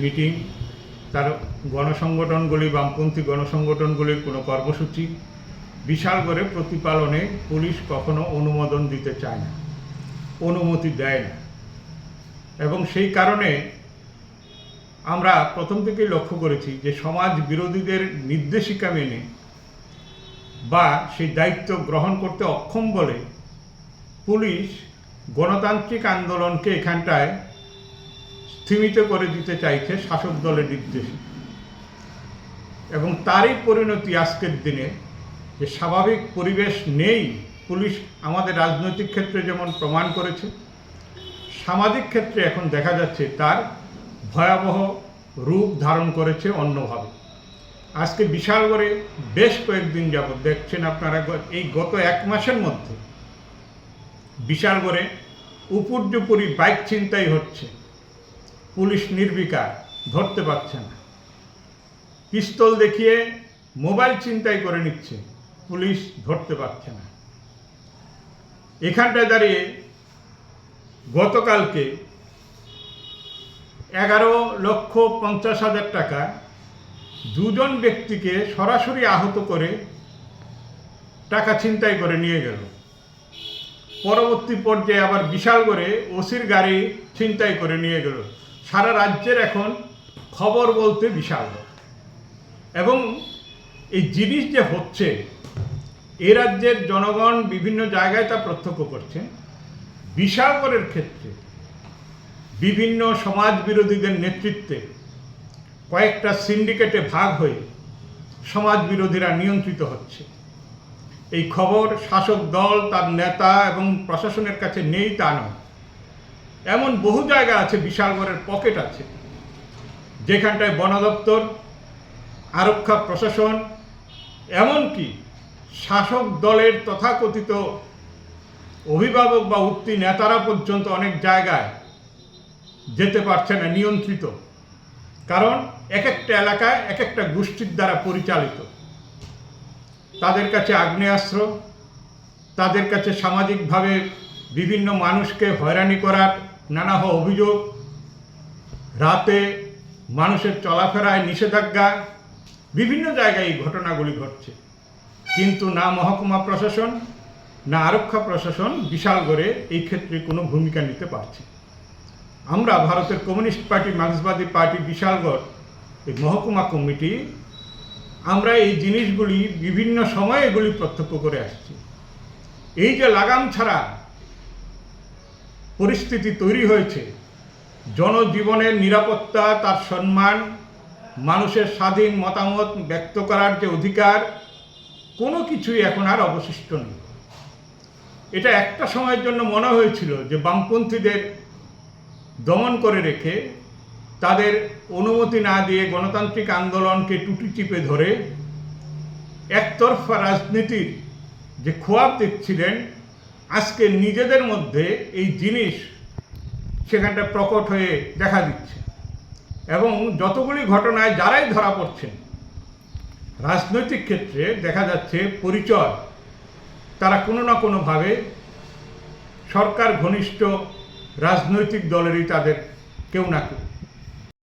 Meeting, তার গণসংগঠনগুলি, বামপন্থী গণসংগঠনগুলির কোনো কর্মসূচি বিশালগড়ে প্রতিপালনে পুলিশ কখনো অনুমোদন দিতে চায় না, অনুমতি দেয় না। এবং সেই কারণে আমরা প্রথম থেকেই লক্ষ্য করেছি যে সমাজ বিরোধীদের নির্দেশিকা মেনে বা সেই দায়িত্ব গ্রহণ করতে অক্ষম বলে পুলিশ গণতান্ত্রিক আন্দোলনকে এখানটায় স্থিমিত করে দিতে চাইছে শাসক দলের নির্দেশে। এবং তারই পরিণতি আজকের দিনে যে স্বাভাবিক পরিবেশ নেই, পুলিশ আমাদের রাজনৈতিক ক্ষেত্রে যেমন প্রমাণ করেছে, সামাজিক ক্ষেত্রে এখন দেখা যাচ্ছে তার ভয়াবহ রূপ ধারণ করেছে অন্যভাবে। আজকে বিশালগড়ে বেশ কয়েকদিন যাবৎ দেখছেন আপনারা, এই গত এক মাসের মধ্যে বিশালগড়ে উপর্যুপরি বাইক ছিনতাই হচ্ছে, পুলিশ নির্বিকার, ধরতে পারছে না। পিস্তল দেখিয়ে মোবাইল ছিনতাই করে নিচ্ছে, পুলিশ ধরতে পারছে না। এখানটায় দাঁড়িয়ে গতকালকে 11,50,000 টাকা দুজন ব্যক্তিকে সরাসরি আহত করে টাকা ছিনতাই করে নিয়ে গেল। পরবর্তী পর্যায়ে আবার বিশালগড়ে ওসির গাড়ি ছিনতাই করে নিয়ে গেল। সারা রাজ্যের এখন খবর বলতে বিশালগড়। এবং এই জিনিস যে হচ্ছে, এ রাজ্যের জনগণ বিভিন্ন জায়গায় তা প্রত্যক্ষ করছে। বিশালগড়ের ক্ষেত্রে বিভিন্ন সমাজ বিরোধীদের নেতৃত্বে কয়েকটা সিন্ডিকেটে ভাগ হয়ে সমাজ বিরোধীরা নিয়ন্ত্রিত হচ্ছে। এই খবর শাসক দল, তার নেতা এবং প্রশাসনের কাছে নেই তা নয়। এমন বহু জায়গা আছে, বিশালগড়ের পকেট আছে, যেখানটায় বন দপ্তর, আরক্ষা প্রশাসন, এমনকি শাসক দলের তথাকথিত অভিভাবক বা উঠতি নেতারা পর্যন্ত অনেক জায়গায় যেতে পারছে না, নিয়ন্ত্রিত। কারণ এক একটা এলাকায় এক একটা গোষ্ঠীর দ্বারা পরিচালিত। তাদের কাছে আগ্নেয়াস্ত্র, তাদের কাছে সামাজিকভাবে বিভিন্ন মানুষকে হয়রানি করার নানা অভিযোগ, রাতে মানুষের চলাফেরায় নিষেধাজ্ঞা, বিভিন্ন জায়গায় এই ঘটনাগুলি ঘটছে। কিন্তু না মহকুমা প্রশাসন, না আরক্ষা প্রশাসন বিশালগড়ে এই ক্ষেত্রে কোনো ভূমিকা নিতে পারছে। আমরা ভারতের কমিউনিস্ট পার্টি, মার্ক্সবাদী পার্টি বিশালগড় এই মহকুমা কমিটি, আমরা এই জিনিসগুলি বিভিন্ন সময়ে এগুলি প্রত্যক্ষ করে আসছি। এই যে লাগাম ছাড়া পরিস্থিতি তৈরি হয়েছে, জনজীবনের নিরাপত্তা, তার সম্মান, মানুষের স্বাধীন মতামত ব্যক্ত করার যে অধিকার, কোনো কিছুই এখন আর অবশিষ্ট নেই। এটা একটা সময়ের জন্য মনে হয়েছিল যে বামপন্থীদের দমন করে রেখে, তাদের অনুমতি না দিয়ে গণতান্ত্রিক আন্দোলনকে টুটি চিপে ধরে একতরফা রাজনীতির যে খোয়াব দেখছিলেন, আজকে নিজেদের মধ্যে এই জিনিস সেখানটা প্রকট হয়ে দেখা দিচ্ছে। এবং যতগুলি ঘটনায় যারাই ধরা পড়ছেন, রাজনৈতিক ক্ষেত্রে দেখা যাচ্ছে পরিচয়, তারা কোনো না কোনোভাবে সরকার ঘনিষ্ঠ রাজনৈতিক দলেরই তাদের কেউ না কেউ।